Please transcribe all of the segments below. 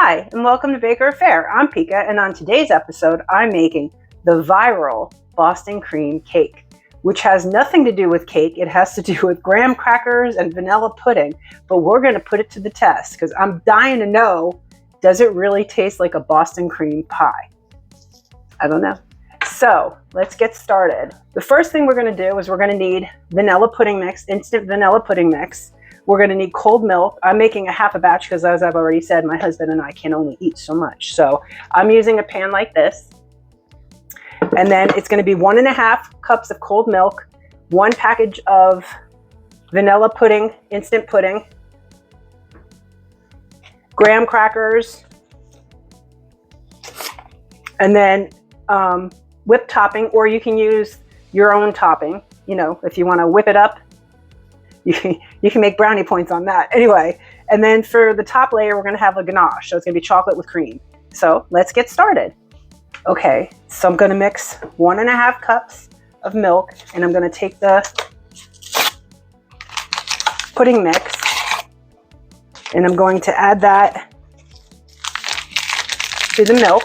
Hi, and welcome to Baker Affair. I'm Pika, and on today's episode, I'm making the viral Boston cream cake, which has nothing to do with cake. It has to do with graham crackers and vanilla pudding, but we're going to put it to the test because I'm dying to know, does it really taste like a Boston cream pie? I don't know. So let's get started. The first thing we're going to do is we're going to need vanilla pudding mix, instant vanilla pudding mix. We're going to need cold milk. I'm making a half a batch because, as I've already said, my husband and I can only eat so much. So I'm using a pan like this. And then it's going to be 1.5 cups of cold milk, 1 package of vanilla pudding, instant pudding, graham crackers, and then whipped topping, or you can use your own topping. You know, if you want to whip it up, you can make brownie points on that. Anyway, and then for the top layer, we're going to have a ganache. So it's going to be chocolate with cream. So let's get started. Okay, so I'm going to mix 1.5 cups of milk, and I'm going to take the pudding mix, and I'm going to add that to the milk.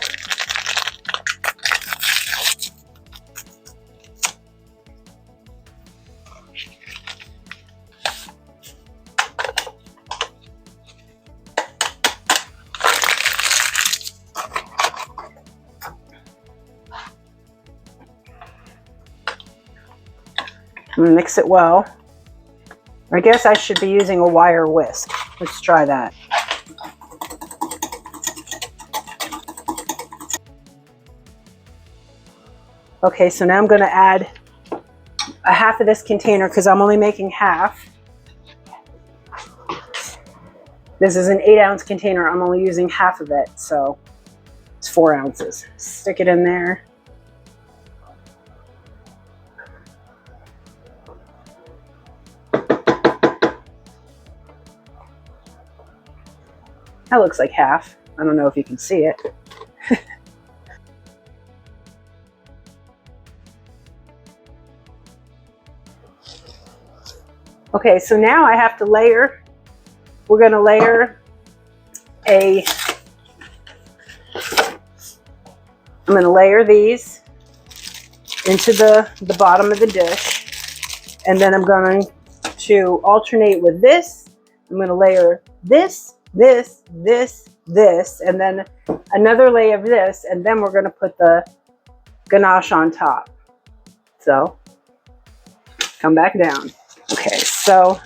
Mix it well. I guess I should be using a wire whisk. Let's try that. Okay, so now I'm going to add a half of this container because I'm only making half. This is an 8-ounce container. I'm only using half of it, so it's 4 ounces. Stick it in there. That looks like half. I don't know if you can see it. Okay, so now I have to layer. We're going to layer I'm going to layer these into the bottom of the dish. And then I'm going to alternate with this. I'm going to layer this, this, this, this, and then another layer of this, and then we're going to put the ganache on top. So come back down. Okay, so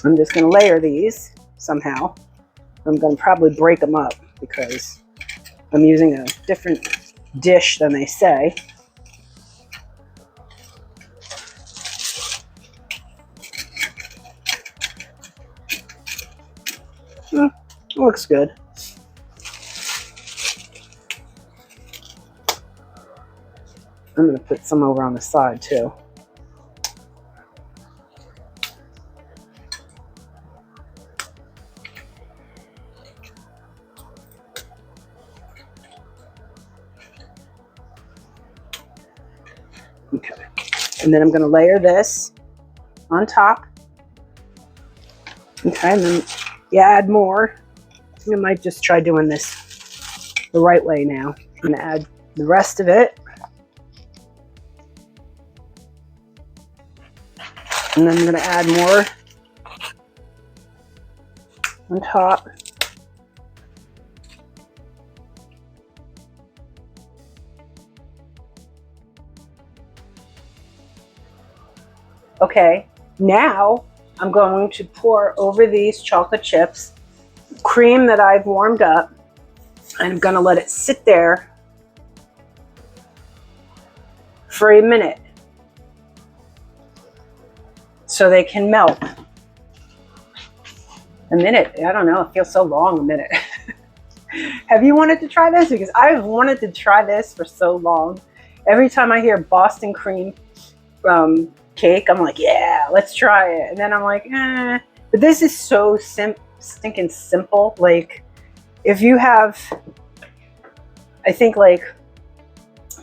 I'm just going to layer these somehow. I'm going to probably break them up because I'm using a different dish than they say. Looks good. I'm going to put some over on the side too. Okay. And then I'm going to layer this on top. Okay, and then you add more. I might just try doing this the right way now. I'm going to add the rest of it. And then I'm going to add more on top. Okay, now I'm going to pour over these chocolate chips cream that I've warmed up, and I'm going to let it sit there for a minute so they can melt. A minute, I don't know, it feels so long, a minute. Have you wanted to try this? Because I've wanted to try this for so long. Every time I hear Boston cream cake, I'm like, yeah, let's try it. And then I'm like, eh. But this is so stinking simple. Like, if you have, I think like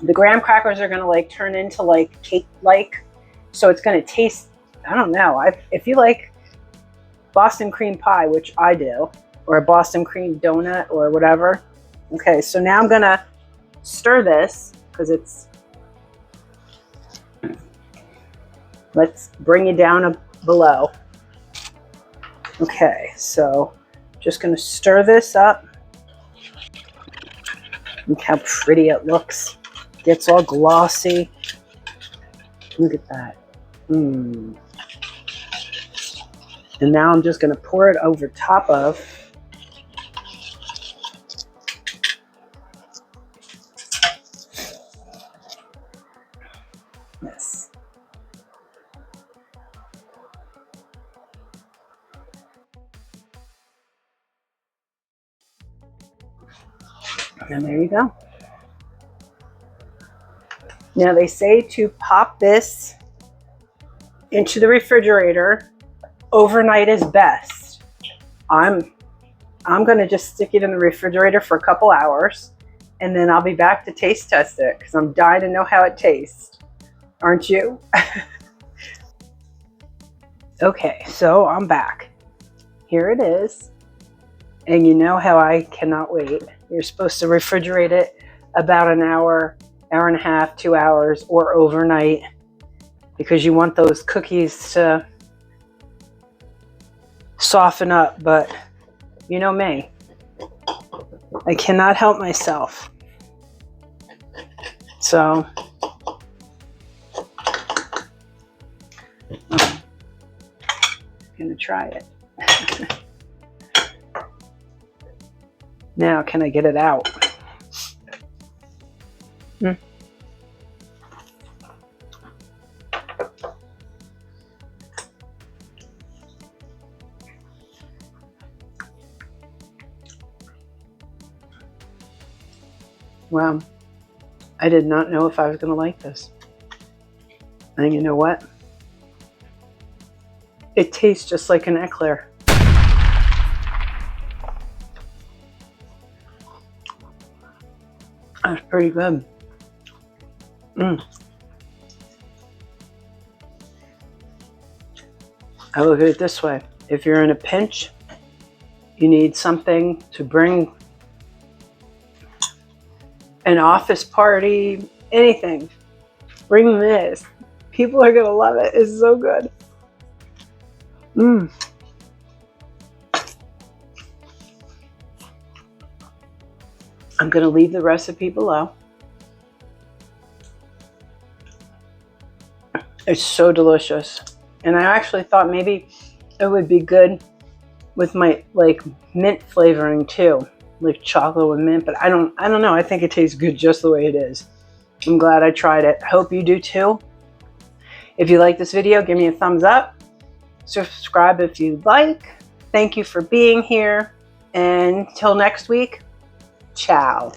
the graham crackers are gonna like turn into like cake-like, so it's gonna taste I don't know. If you like Boston cream pie, which I do, or a Boston cream donut or whatever. Okay, so now I'm gonna stir this because it's, let's bring it down below. Okay, so just gonna stir this up. Look how pretty it looks. Gets all glossy. Look at that. And now I'm just gonna pour it over top of this. And there you go. Now they say to pop this into the refrigerator. Overnight is best. I'm gonna just stick it in the refrigerator for a couple hours, and then I'll be back to taste test it because I'm dying to know how it tastes. Aren't you? Okay, so I'm back. Here it is. And you know how I cannot wait. You're supposed to refrigerate it about an hour, hour and a half, 2 hours, or overnight, because you want those cookies to soften up. But you know me, I cannot help myself. So I'm gonna try it. Now, can I get it out? Wow, I did not know if I was going to like this. And you know what? It tastes just like an eclair. That's pretty good. I look at it this way. If you're in a pinch, you need something to bring an office party, anything. Bring this. People are going to love it. It's so good. I'm going to leave the recipe below. It's so delicious. And I actually thought maybe it would be good with my mint flavoring too, like chocolate with mint, but I don't know. I think it tastes good just the way it is. I'm glad I tried it. Hope you do too. If you like this video, give me a thumbs up. Subscribe if you'd like. Thank you for being here. And until next week, ciao.